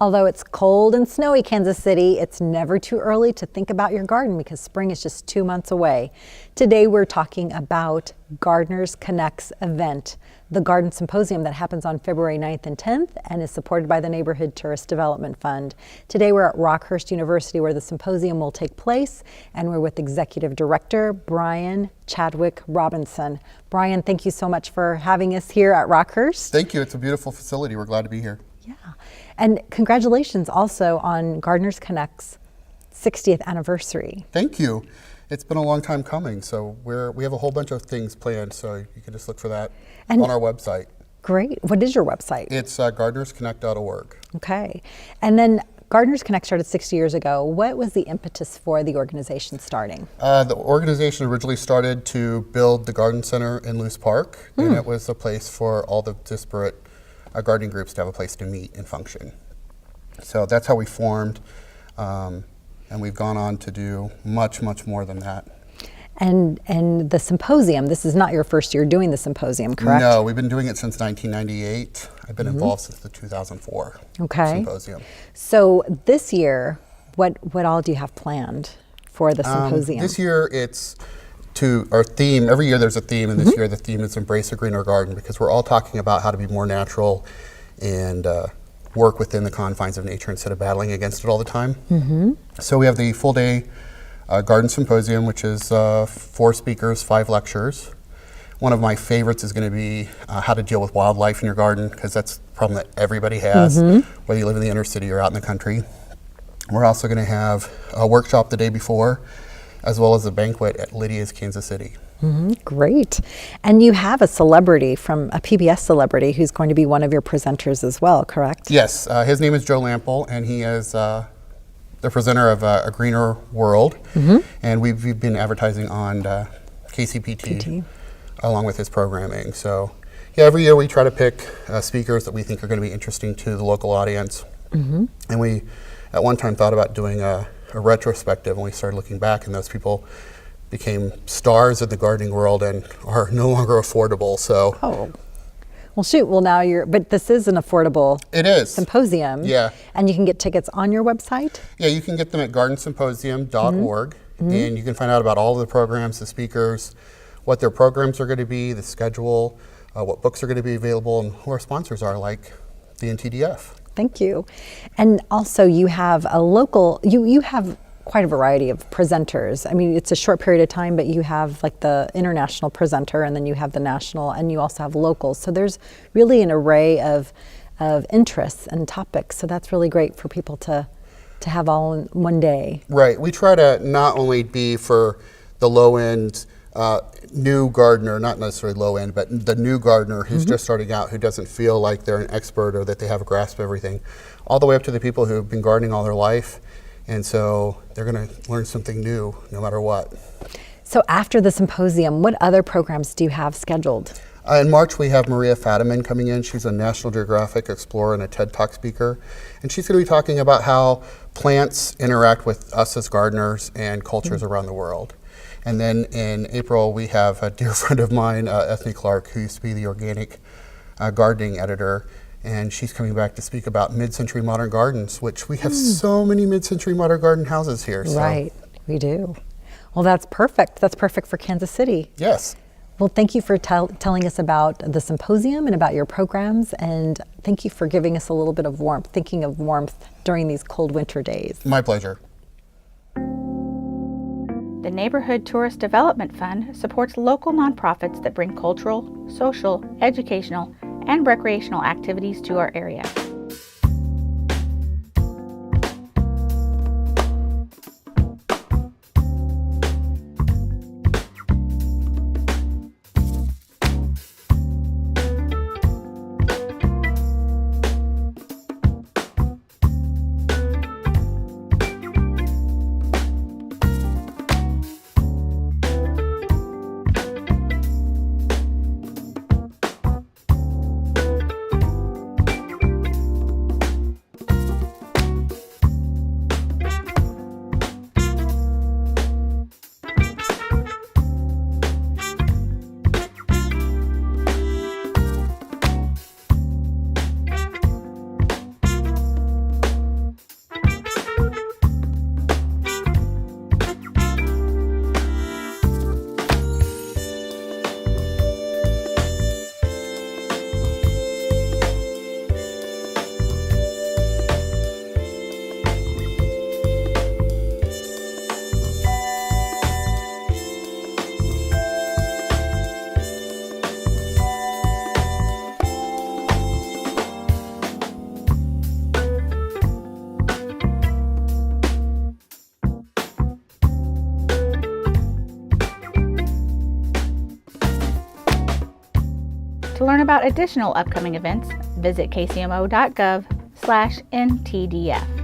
Although it's cold and snowy, Kansas City, it's never too early to think about your garden because spring is just 2 months away. Today we're talking about Gardeners Connects event, the garden symposium that happens on February 9th and 10th and is supported by the Neighborhood Tourist Development Fund. Today we're at Rockhurst University where the symposium will take place, and we're with Executive Director Brian Chadwick Robinson. Brian, thank you so much for having us here at Rockhurst. Thank you. It's a beautiful facility. We're glad to be here. Yeah. And congratulations also on Gardeners Connect's 60th anniversary. Thank you. It's been a long time coming, so we have a whole bunch of things planned, so you can just look for that on our website. Great. What is your website? It's gardenersconnect.org. Okay. And then Gardeners Connect started 60 years ago. What was the impetus for the organization starting? The organization originally started to build the garden center in Luce Park, and it was a place for all the disparate gardening groups to have a place to meet and function. So that's how we formed, and we've gone on to do much, much more than that. And the symposium, this is not your first year doing the symposium, correct? No, we've been doing it since 1998. I've been involved since the 2004 symposium. So this year, what all do you have planned for the symposium? This year it's to our theme. Every year there's a theme, and this year the theme is Embrace a Greener Garden, because we're all talking about how to be more natural and work within the confines of nature instead of battling against it all the time. So we have the full day garden symposium, which is 4 speakers, 5 lectures. One of my favorites is going to be how to deal with wildlife in your garden, because that's a problem that everybody has, whether you live in the inner city or out in the country. We're also going to have a workshop the day before, as well as a banquet at Lydia's Kansas City. Great. And you have a celebrity, from a PBS celebrity, who's going to be one of your presenters as well, correct? Yes, his name is Joe Lample, and he is the presenter of A Greener World, and we've been advertising on KCPT along with his programming. So yeah, every year we try to pick speakers that we think are going to be interesting to the local audience. And we at one time thought about doing a retrospective, and we started looking back, and those people became stars in the gardening world and are no longer affordable. So well, shoot. Well, now but this is an affordable symposium. Yeah. And you can get tickets on your website? Yeah, you can get them at gardensymposium.org, and you can find out about all of the programs, the speakers, what their programs are going to be, the schedule, what books are going to be available, and who our sponsors are, like the NTDF. Thank you. And also you have a local, you have quite a variety of presenters. I mean, it's a short period of time, but you have like the international presenter, and then you have the national, and you also have locals. So there's really an array of interests and topics. So that's really great for people to have all in one day. Right. We try to not only be for the low end new gardener, not necessarily low end, but the new gardener who's just starting out, who doesn't feel like they're an expert or that they have a grasp of everything, all the way up to the people who've been gardening all their life. And so they're going to learn something new no matter what. So after the symposium, what other programs do you have scheduled? In March, we have Maria Fadiman coming in. She's a National Geographic explorer and a TED Talk speaker. And she's going to be talking about how plants interact with us as gardeners and cultures around the world. And then in April, we have a dear friend of mine, Ethne Clark, who used to be the organic gardening editor. And she's coming back to speak about mid-century modern gardens, which we have so many mid-century modern garden houses here. So. Right, we do. Well, that's perfect. That's perfect for Kansas City. Yes. Well, thank you for telling us about the symposium and about your programs, and thank you for giving us a little bit of warmth, thinking of warmth during these cold winter days. My pleasure. The Neighborhood Tourist Development Fund supports local nonprofits that bring cultural, social, educational, and recreational activities to our area. To learn about additional upcoming events, visit kcmo.gov/NTDF.